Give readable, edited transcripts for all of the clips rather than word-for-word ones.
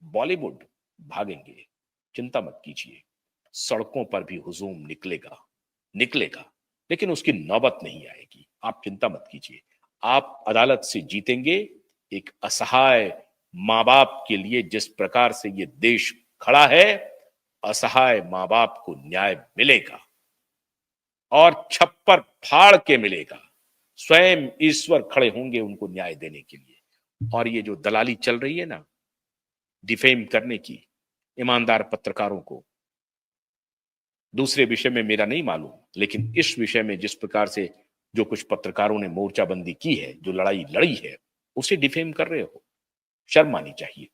बॉलीवुड भागेंगे, चिंता मत कीजिए। सड़कों पर भी हुजूम निकलेगा, निकलेगा, लेकिन उसकी नौबत नहीं आएगी। आप चिंता मत कीजिए। आप अदालत से जीतेंगे। एक असहाय माँ बाप के लिए जिस प्रकार से ये देश खड़ा है, असहाय माँ बाप को न्याय मिलेगा और छप्पर फाड़ के मिलेगा। स्वयं ईश्वर खड़े होंगे उनको न्याय देने के लिए। और ये जो दलाली चल रही है ना, डिफेम करने की ईमानदार पत्रकारों को, दूसरे विषय में मेरा नहीं मालूम, लेकिन इस विषय में जिस प्रकार से जो कुछ पत्रकारों ने मोर्चाबंदी की है, जो लड़ाई लड़ी है, उसे डिफेम कर रहे हो। शर्म आनी चाहिए।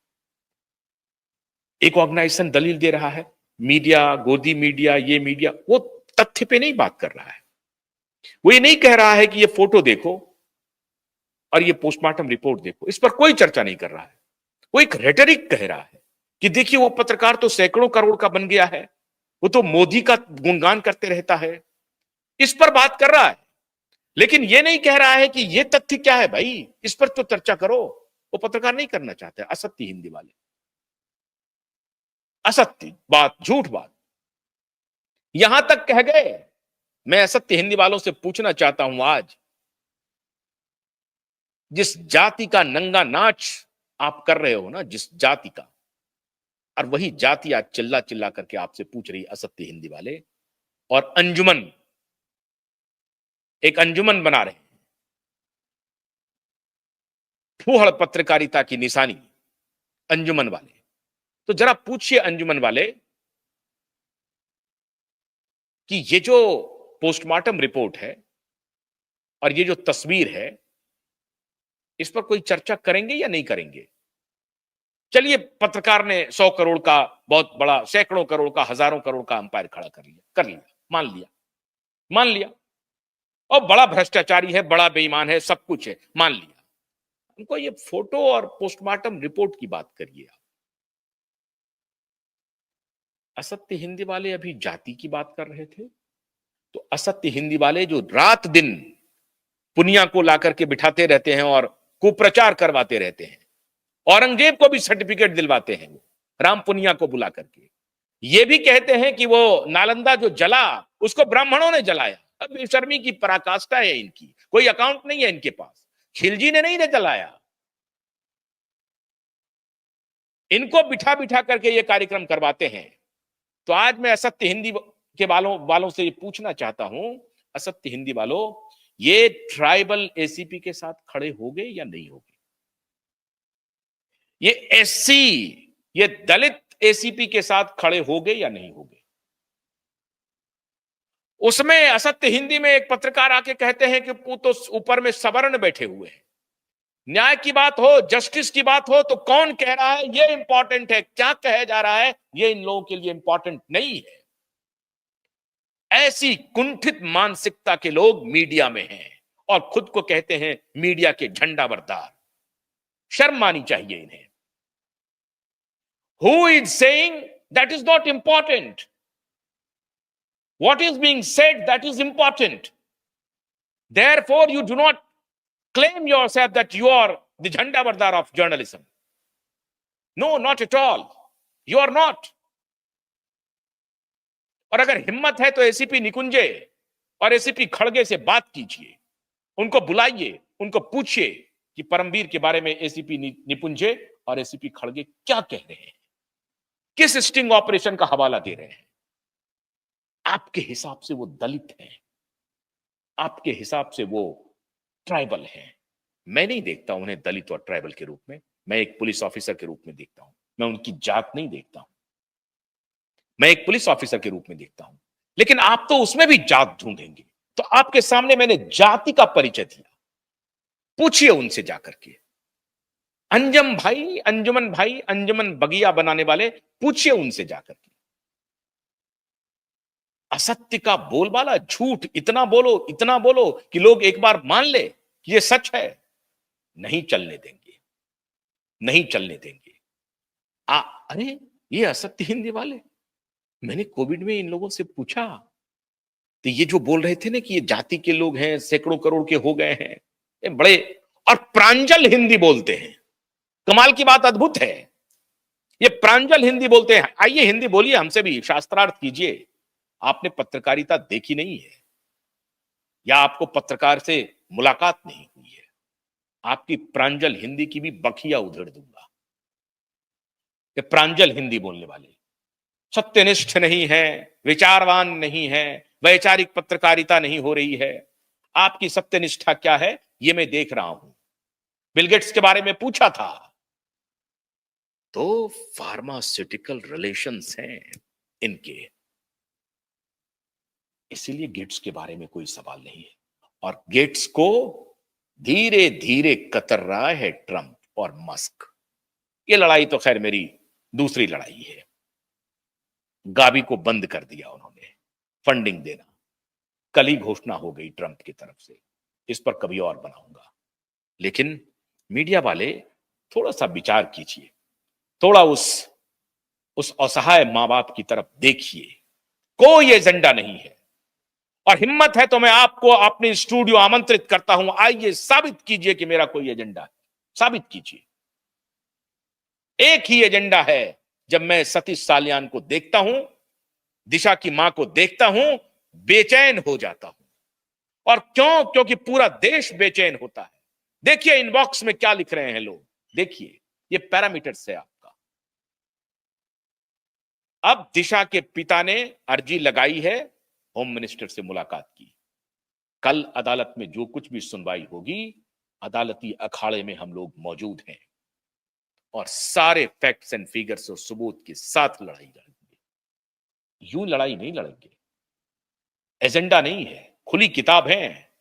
एक ऑर्गेनाइजेशन दलील दे रहा है, मीडिया, गोदी मीडिया, ये मीडिया, वो तथ्य पे नहीं बात कर रहा है। वो ये नहीं कह रहा है कि ये फोटो देखो और ये पोस्टमार्टम रिपोर्ट देखो, इस पर कोई चर्चा नहीं कर रहा है। वो एक रेटरिक कह रहा है कि देखिए वो पत्रकार तो सैकड़ों करोड़ का बन गया है, वो तो मोदी का गुणगान करते रहता है, इस पर बात कर रहा है। लेकिन ये नहीं कह रहा है कि ये तथ्य क्या है भाई, इस पर तो चर्चा करो। वो पत्रकार नहीं करना चाहते। असत्य हिंदी वाले, असत्य बात, झूठ बात, यहां तक कह गए। मैं असत्य हिंदी वालों से पूछना चाहता हूं, आज जिस जाति का नंगा नाच आप कर रहे हो ना, जिस जाति का, और वही जाति आज चिल्ला चिल्ला करके आपसे पूछ रही, असत्य हिंदी वाले। और अंजुमन, एक अंजुमन बना रहे हैं, फूहड़ पत्रकारिता की निशानी अंजुमन वाले। तो जरा पूछिए अंजुमन वाले कि ये जो पोस्टमार्टम रिपोर्ट है और ये जो तस्वीर है, इस पर कोई चर्चा करेंगे या नहीं करेंगे? चलिए, पत्रकार ने 100 करोड़ का बहुत बड़ा, सैकड़ों करोड़ का, हजारों करोड़ का अंपायर खड़ा कर लिया, मान लिया, मान लिया, और बड़ा भ्रष्टाचारी है, बड़ा बेईमान है, सब कुछ है, मान लिया। उनको ये फोटो और पोस्टमार्टम रिपोर्ट की बात करिए आप। असत्य हिंदी वाले अभी जाति की बात कर रहे थे, तो असत्य हिंदी वाले जो रात दिन पुनिया को लाकर के बिठाते रहते हैं और कुप्रचार करवाते रहते हैं, औरंगजेब को भी सर्टिफिकेट दिलवाते हैं वो, राम पुनिया को बुला करके। ये भी कहते हैं कि वो नालंदा जो जला, उसको ब्राह्मणों ने जलाया। अब बेशर्मी की पराकाष्ठा है इनकी, कोई अकाउंट नहीं है इनके पास। खिलजी ने नहीं जलाया। इनको बिठा बिठा करके ये कार्यक्रम करवाते हैं। तो आज मैं असत्य हिंदी के वालों से पूछना चाहता हूं, असत्य हिंदी वालों, ये ट्राइबल एसीपी के साथ खड़े होंगे या नहीं होंगे? ये एससी, ये दलित एसीपी के साथ खड़े होंगे या नहीं होंगे? उसमें असत्य हिंदी में एक पत्रकार आके कहते हैं कि वो तो ऊपर में सवर्ण बैठे हुए हैं। न्याय की बात हो, जस्टिस की बात हो, तो कौन कह रहा है ये इंपॉर्टेंट है, क्या कहा जा रहा है ये इन लोगों के लिए इंपॉर्टेंट नहीं है। ऐसी कुंठित मानसिकता के लोग मीडिया में हैं और खुद को कहते हैं मीडिया के झंडा बरदार। शर्म आनी चाहिए इन्हें। Who is saying that is not important? What is being said, that is important. Therefore, you do not claim yourself that you are the Jhanda Bardar of journalism. No, not at all. You are not. और अगर हिम्मत है तो ACP निकुंजे और ACP खड़गे से बात कीजिए, उनको बुलाइए, उनको पूछिए कि परमवीर के बारे में एसीपी निकुंजे और एसीपी खड़गे क्या कह रहे हैं, किस स्टिंग ऑपरेशन का हवाला दे रहे हैं। आपके हिसाब से वो दलित हैं, आपके हिसाब से वो ट्राइबल हैं। मैं नहीं देखता उन्हें दलित और ट्राइबल के रूप में, मैं एक पुलिस ऑफिसर के रूप में देखता हूं। मैं उनकी जात नहीं देखता हूं, मैं एक पुलिस ऑफिसर के रूप में देखता हूं। लेकिन आप तो उसमें भी जात ढूंढेंगे। तो आपके सामने मैंने जाति का परिचय दिया, पूछिए उनसे जाकर के। अंजम भाई, अंजुमन भाई, अंजुमन बगिया बनाने वाले, पूछिए उनसे जाकर के। असत्य का बोलबाला, झूठ इतना बोलो, इतना बोलो कि लोग एक बार मान ले कि ये सच है। नहीं चलने देंगे, नहीं चलने देंगे। अरे ये असत्य हिंदी वाले, मैंने कोविड में इन लोगों से पूछा, तो ये जो बोल रहे थे ना कि ये जाति के लोग हैं, सैकड़ों करोड़ के हो गए हैं, ये बड़े और प्रांजल हिंदी बोलते हैं। कमाल की बात, अद्भुत है। ये प्रांजल हिंदी बोलते हैं। आइए हिंदी बोलिए, हमसे भी शास्त्रार्थ कीजिए। आपने पत्रकारिता देखी नहीं है, या आपको पत्रकार से मुलाकात नहीं हुई है। आपकी प्रांजल हिंदी की भी बखिया उधेड़ दूंगा। ये प्रांजल हिंदी बोलने वाले सत्यनिष्ठ नहीं है, विचारवान नहीं है, वैचारिक पत्रकारिता नहीं हो रही है। आपकी सत्यनिष्ठा क्या है, ये मैं देख रहा हूं। बिल गेट्स के बारे में पूछा था तो फार्मास्यूटिकल रिलेशंस हैं इनके, इसीलिए गेट्स के बारे में कोई सवाल नहीं है। और गेट्स को धीरे धीरे कतर रहा है ट्रंप और मस्क। ये लड़ाई तो खैर मेरी दूसरी लड़ाई है। गावी को बंद कर दिया उन्होंने फंडिंग देना, कल ही घोषणा हो गई ट्रंप की तरफ से। इस पर कभी और बनाऊंगा। लेकिन मीडिया वाले थोड़ा सा विचार कीजिए, थोड़ा उस असहाय मां बाप की तरफ देखिए। कोई एजेंडा नहीं है, और हिम्मत है तो मैं आपको अपने स्टूडियो आमंत्रित करता हूं, आइए साबित कीजिए कि मेरा कोई एजेंडा है। साबित कीजिए। एक ही एजेंडा है। जब मैं सतीश सालियान को देखता हूं, दिशा की मां को देखता हूं, बेचैन हो जाता हूं। और क्यों? क्योंकि पूरा देश बेचैन होता है। देखिए इनबॉक्स में क्या लिख रहे हैं लोग, देखिए ये पैरामीटर्स है आपका। अब दिशा के पिता ने अर्जी लगाई है होम मिनिस्टर से मुलाकात की। कल अदालत में जो कुछ भी सुनवाई होगी, अदालती अखाड़े में हम लोग मौजूद हैं और सारे फैक्ट्स एंड फिगर्स और सबूत के साथ लड़ाई लड़ेंगे। यूं लड़ाई नहीं लड़ेंगे। एजेंडा नहीं है, खुली किताब है।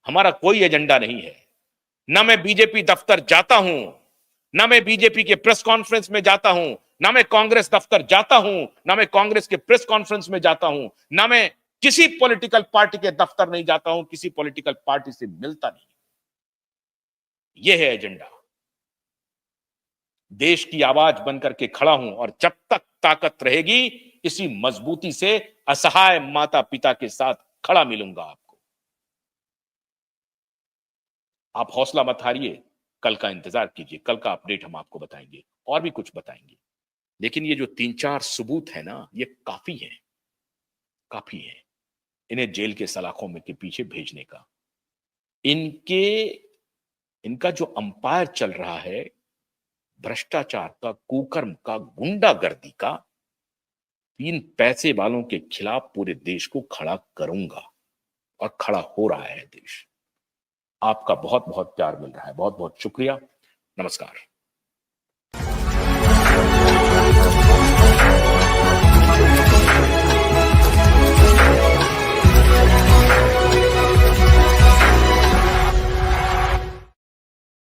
हमारा कोई एजेंडा नहीं है। ना मैं बीजेपी दफ्तर जाता हूं, ना मैं बीजेपी के प्रेस कॉन्फ्रेंस में जाता हूं, ना मैं कांग्रेस दफ्तर जाता हूं, ना मैं कांग्रेस के प्रेस कॉन्फ्रेंस में जाता हूं, ना मैं किसी पॉलिटिकल पार्टी के दफ्तर नहीं जाता हूं, किसी पॉलिटिकल पार्टी से मिलता नहीं। यह है एजेंडा। देश की आवाज बनकर के खड़ा हूं, और जब तक ताकत रहेगी, इसी मजबूती से असहाय माता पिता के साथ खड़ा मिलूंगा आपको। आप हौसला मत हारिए, कल का इंतजार कीजिए, कल का अपडेट हम आपको बताएंगे और भी कुछ बताएंगे। लेकिन ये जो 3-4 सबूत है ना, ये काफी है, काफी है इन्हें जेल के सलाखों में के पीछे भेजने का। इनके इनका जो अंपायर चल रहा है, भ्रष्टाचार का, कुकर्म का, गुंडागर्दी का, 3 पैसे वालों के खिलाफ पूरे देश को खड़ा करूंगा। और खड़ा हो रहा है देश। आपका बहुत बहुत प्यार मिल रहा है। बहुत बहुत शुक्रिया। नमस्कार।